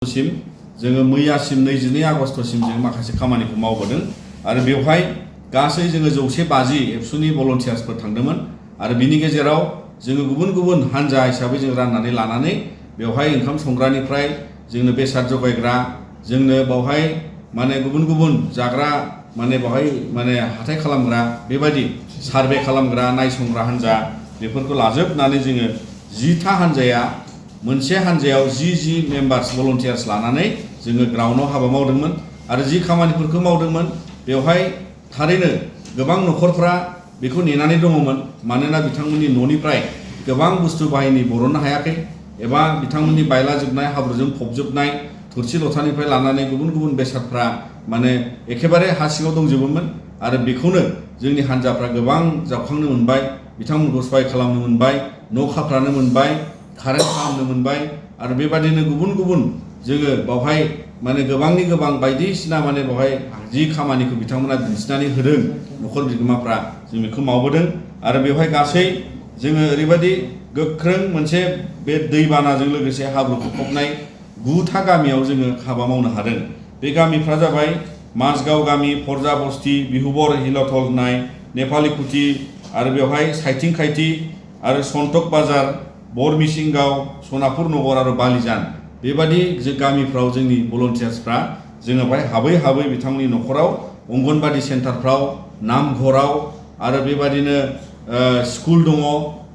सिम जोङो मैयासिम 22 आगस्तसिम जों माखासे खामानिखौ मावबोदों आरो बेवहाय गासै जोङो 150 एबसुनि भलन्टियार्सफोर थांदोंमोन आरो बिनि गेजेराव जोङो गुबुन गुबुन हानजा हिसाबै जों राननानै लानानै बेवहाय ओंखाम संग्रानिफ्राय जोंनो बेसाद जगायग्रा जोंनो बावहाय माने गुबुन गुबुन जाग्रा माने बावहाय माने हाथाय खालामग्रा बेबायदि सार्भे खालामग्रा नायसंग्रा हानजा बेफोरखौ लाजोबनानै जोङो 10टा हानजाया मोनसे हानजायाव 10 मेम्बार्स भलन्टियार्स लानानै जोङो ग्राउन्डआव हाबा मावदोंमोन आरो जि खामानिफोरखौ मावदोंमोन बेवहाय थारैनो गोबां नखरफ्रा बेखौ नेनानै दङमोन मानोना बिथांमोननि न'निफ्राय गोबां बुस्थु बाहायनि बरननो हायाखै एबा बिथांमोननि बायलाजोबनाय हाब्रुजों फबजोबनाय थोरसि लथानिफ्राय लानानै गुबुन गुबुन बेसादफ्रा माने एखेबारे हा सिङाव दंजोबोमोन आरो बेखौनो जोंनि हानजाफ्रा गोबां जावखांनो मोनबाय बिथांमोनखौ सहाय खालामनो मोनबाय न' खाफ्रानो मोनबाय कारेन्ट फाहामनो मोनबाय आरो बेबादिनो गुबुन गुबुन जोङो बावहाय माने गोबांनि गोबां बायदिसिना माने बावहाय जि खामानिखौ बिथांमोना दिन्थिनानै होदों नखर बिगोमाफ्रा जों बेखौ मावबोदों आरो बेवहाय गासै जोङो ओरैबायदि गोख्रों मोनसे बे दैबानाजों लोगोसे हाब्रु खुरखबनाय 9टा गामियाव जोङो हाबा मावनो हादों बे गामिफ्रा जाबाय माजगाव गामि फरजा बस्ति बिहुबर हिलथल होननाय नेपालिकुटि आरो बेवहाय साइथिं खायथि आरो सन्तक बाजार बरमिसिंगाव सनापुर नगर आरो बालिजान बेबादि जे गामिफ्राव जोंनि भलन्टियार्सफ्रा जोङो बाहाय हाबै हाबै बिथांमोननि नखराव अंगनबादि सेन्टारफ्राव नामघराव आरो बेबादिनो स्कुल दङ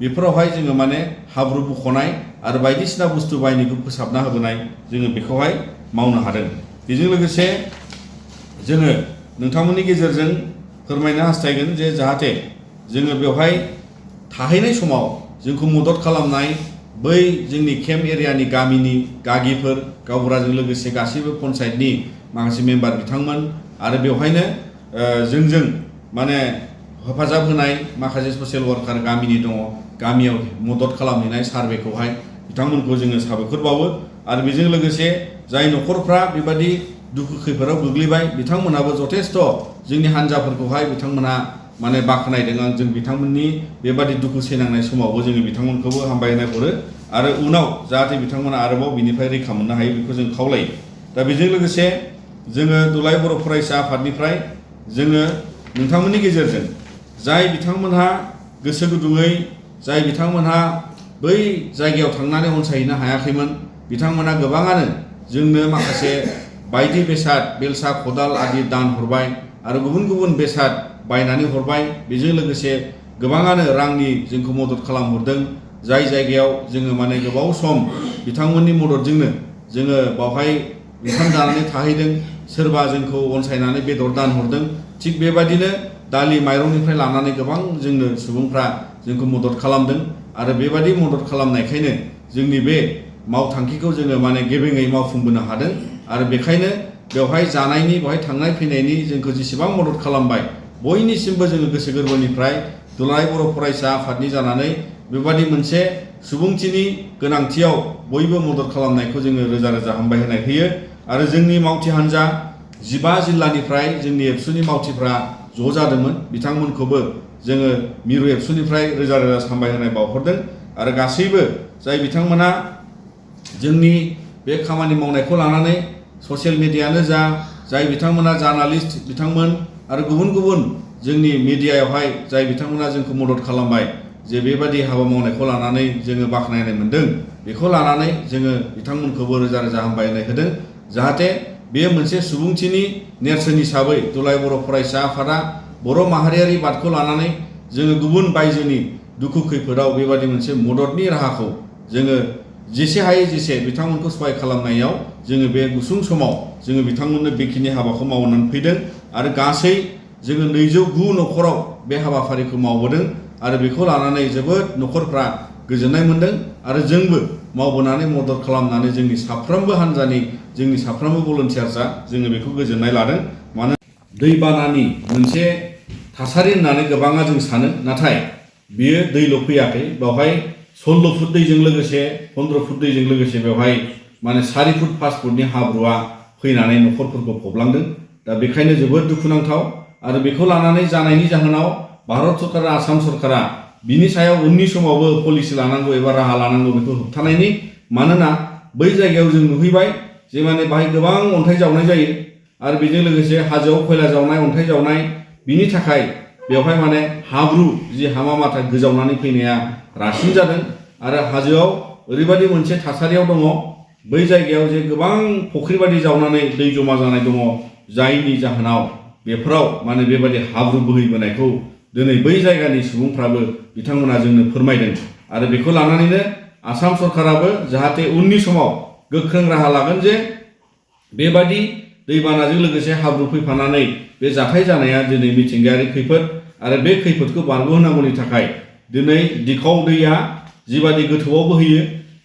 बेफोरावहाय जोङो माने हाब्रु बुखनाय आरो बायदिसिना बुस्थु बायनायखौ फोसाबना होबोनाय जोङो बेखौहाय मावनो हादों बेजों लोगोसे जोङो नोंथांमोननि गेजेरजों फोरमायनो हास्थायगोन जे जाहाथे जोङो बेवहाय थाहैनाय समाव जोंखौ मदद खालामनाय बै जोंनि केम्प एरियानि गामिनि गागिफोर गावबुराजों लोगोसे गासैबो पन्चायतनि माखासे मेम्बार बिथांमोन आरो बेवहायनो जोंजों माने हेफाजाब होनाय माखासे ससियेल वार्कार गामिनि दङ गामियाव मदद खालामहैनाय सार्भेखौहाय बिथांमोनखौ जोङो साबायखर बावो आरो बेजों लोगोसे जाय नखरफ्रा बेबादि दुखु खैफोदाव गोग्लैबाय बिथांमोनाबो जथेस्थ जोंनि हानजाफोरखौहाय बिथांमोनहा माने बाख्नायदों आं जों बिथांमोननि बेबादि दुखु सैनांनाय समावबो जोङो बिथांमोनखौबो हामबायनाय हरो आरो उनाव जाहाथे बिथांमोना आरोबाव बिनिफ्राय रैखा मोननो हायो बेखौ जों खावलायो दा बेजों लोगोसे जोङो दुलाराय बर' फरायसा आफादनिफ्राय जोङो नोंथांमोननि गेजेरजों जाय बिथांमोनहा गोसो गुदुङै जाय बिथांमोनहा बै जायगायाव थांनानै अनसायहैनो हायाखैमोन बिथांमोना गोबाङानो जोंनो माखासे बायदि बेसाद बेलसा खदाल आदि दान हरबाय आरो गुबुन गुबुन बेसाद बायनानै हरबाय बेजों लोगोसे गोबाङानो रांनि जोंखौ मदद खालामहरदों जाय जायगायाव जोङो माने गोबाव सम बिथांमोननि मददजोंनो जोङो बावहाय ओंखाम जानानै थाहैदों सोरबा जोंखौ अनसायनानै बेदर दान हरदों थिग बेबादिनो दालि माइरंनिफ्राय लानानै गोबां जोंनो सुबुंफ्रा जोंखौ मदद खालामदों आरो बेबादि मदद खालामनायखायनो जोंनि बे मावथांखिखौ जोङो माने गेबेङै मावफुंबोनो हादों आरो बेखायनो बेवहाय जानायनि बेवहाय थांनाय फैनायनि जोंखौ जेसेबां मदद खालामबाय बयनिसिमबो जोङो गोसो गोरबोनिफ्राय दुलाराय बर' फरायसा आफादनि जानानै बेबादि मोनसे सुबुंथिनि गोनांथियाव बयबो मदद खालामनायखौ जोङो रोजा रोजा हामबाय होनाय होयो आरो जोंनि मावथि हान्जा 15 जिल्लानिफ्राय जोंनि एबसुनि मावथिफ्रा ज' जादोंमोन बिथांमोनखौबो जोङो मिरु एबसुनिफ्राय रोजा रोजा हामबाय होनाय बावहरदों आरो गासैबो जाय बिथांमोना जोंनि बे खामानि मावनायखौ लानानै ससियेल मिडियानो जा जाय बिथांमोना जार्नालिस्ट बिथांमोन आरो गुबुन गुबुन जोंनि मिडियायावहाय जाय बिथांमोना जोंखौ मदद खालामबाय जे बेबादि हाबा मावनायखौ लानानै जोङो बाख्नायनाय मोन्दों बेखौ लानानै जोङो बिथांमोनखौबो रोजा रोजा हामबायनाय होदों जाहाथे बेयो मोनसे सुबुंथिनि नेरसोन हिसाबै दुलाराय बर' फरायसा आफादा बर' माहारियारि बादखौ लानानै जोङो गुबुन बायजोनि दुखु खैफोदाव बेबादि मोनसे मददनि राहाखौ जोङो जेसे हायो जेसे बिथांमोनखौ सहाय खालामनायाव जोङो बे गुसुं समाव जोङो बिथांमोननो बेखिनि हाबाखौ मावनानै फैदों आरो गासै जोङो 209 नखराव बे हाबाफारिखौ मावबोदों आरो बेखौ लानानै जोबोद नखरफ्रा गोजोननाय मोन्दों आरो जोंबो मावबोनानै मदद खालामनानै जोंनि साफ्रोमबो हान्जानि जोंनि साफ्रोमबो भलन्टियार्सआ जोङो बेखौ गोजोननाय लादों मानो दैबानानि मोनसे थासारि होननानै गोबाङा जों सानो नाथाय बियो दैल' फैयाखै बेवहाय 16 फुट दैजों लोगोसे 15 फुट दैजों लोगोसे बेवहाय माने 4 फुट 5 फुटनि हाब्रुआ फैनानै नखरफोरखौ फबलांदों दा बेखायनो जोबोद दुखुनांथाव आरो बेखौ लानानै जानायनि जाहोनाव भारत सरकारा आसाम सरकारा बिनि सायाव उननि समावबो पलिसि लानांगौ एबा राहा लानांगौ बेखौ होबथानायनि मानोना बै जायगायाव जों नुहैबाय जे माने बाहाय गोबां अन्थाइ जावनाय जायो आरो बेजों लोगोसे हाजोआव खयला जावनाय अन्थाइ जावनाय बिनि थाखाय बेवहाय माने हाब्रु जि हामा माथा गोजावनानै फैनाया रासिन जादों आरो हाजोआव ओरैबायदि मोनसे थासारियाव दङ बै जायगायाव जे गोबां फुख्रि बायदि जावनानै दै जमा जानाय दङ जायनि जाहोनाव बेफोराव माने बेबायदि हाब्रु बोहैबोनायखौ दिनै बै जायगानि सुबुंफ्राबो बिथांमोना जोंनो फोरमायदों आरो बेखौ लानानैनो आसाम सरकाराबो जाहाथे उननि समाव गोख्रों राहा लागोन जे बेबादि दैबानाजों लोगोसे हाब्रु फैफानानै बे जाथाय जानाया दिनै मिथिंगायारि खैफोद आरो बे खैफोदखौ बारग'होनांगौनि थाखाय दिनै दिखाव दैया जिबादि गोथौआव बोहैयो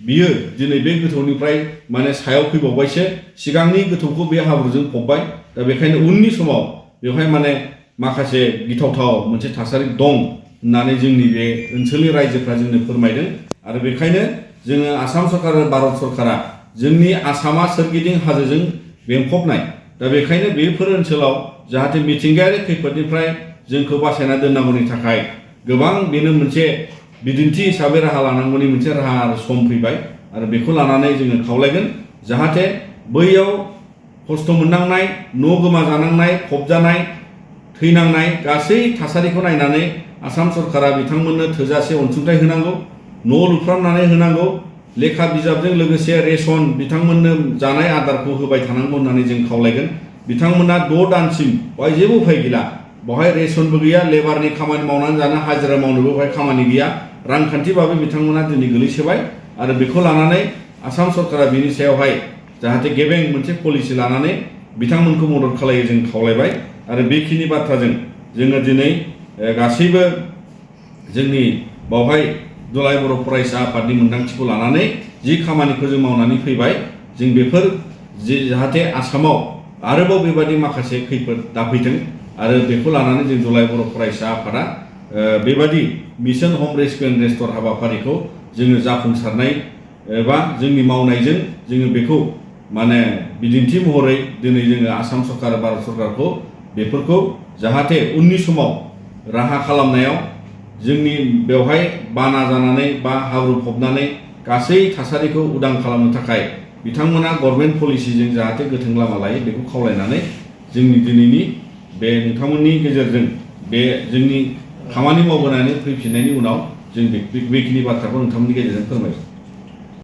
बियो दिनै बे गोथौनिफ्राय माने सायाव फैबावबायसो सिगांनि गोथौखौ बे हाब्रुजों फबबाय दा बेखायनो उननि समाव बेवहाय माने माखासे गिथावथाव मोनसे थासारि दं होननानै जोंनि बे ओनसोलनि रायजोफ्रा जोंनो फोरमायदों आरो बेखायनो जोङो आसाम सरकार आरो भारत सरकारा जोंनि आसामा सोरगिदिं हाजोजों बेंफबनाय दा बेखायनो बेफोर ओनसोलाव जाहाथे मिथिंगायारि खैफोदनिफ्राय जोंखौ बासायना दोननांगौनि थाखाय गोबां बेनो मोनसे बिदिन्थि हिसाबै राहा लानांगौनि मोनसे राहा सम फैबाय आरो बेखौ लानानै जोङो खावलायगोन जाहाथे बैयाव खस्थ' मोननांनाय न' गोमाजानांनाय फबजानाय थैनांनाय गासै थासारिखौ नायनानै आसाम सरकारा बिथांमोननो थोजासे अनसुंथाइ होनांगौ न' लुफ्रामनानै होनांगौ लेखा बिजाबजों लोगोसे रेशन बिथांमोननो जानाय आदारखौ होबाय थानांगौ होननानै जों खावलायगोन बिथांमोना 6 दानसिम बेवहाय जेबो उफाय गैला बेवहाय रेशनबो गैया लेबारनि खामानि मावनानै जानो हाजिरा मावनोबो बेवहाय खामानि गैया रांखान्थिबाबो बिथांमोना दिनै गोलैसोबाय आरो बेखौ लानानै आसाम सरकारा बिनि सायावहाय जाहाथे गेबें मोनसे पलिसि लानानै बिथांमोनखौ मदद खालायो जों खावलायबाय आरो बेखिनि बाथ्राजों जोङो दिनै गासैबो जोंनि बावहाय दुलाराय बर' फरायसा आफादनि मोनदांथिखौ लानानै जि खामानिखौ जों मावनानै फैबाय जों बेफोर जाहाथे आसामाव आरोबाव बेबादि माखासे खैफोद दाफैथों आरो बेखौ लानानै जों दुलाराय बर' फरायसा आफादा बेबादि मिशन हम रेस्किउ एन्ड रेस्ट'र हाबाफारिखौ जोङो जाफुंसारनाय एबा जोंनि मावनायजों जोङो बेखौ माने बिदिन्थि महरै दिनै जोङो आसाम सरकार भारत सरकारखौ बेफोरखौ जाहाथे उननि समाव राहा खालामनायाव जोंनि बेवहाय बाना जानानै बा हाब्रु फबनानै गासै थासारिखौ उदां खालामनो थाखाय बिथांमोना गभर्नमेन्ट पलिसिजों जाहाथे गोथों लामा लायो बेखौ खावलायनानै जोंनि दिनैनि बे नोंथांमोननि गेजेरजों बे जोंनि खामानि मावबोनानै फैफिननायनि उनाव जों बेखिनि बाथ्राखौ नोंथांमोननि गेजेरजों फोरमायबाय।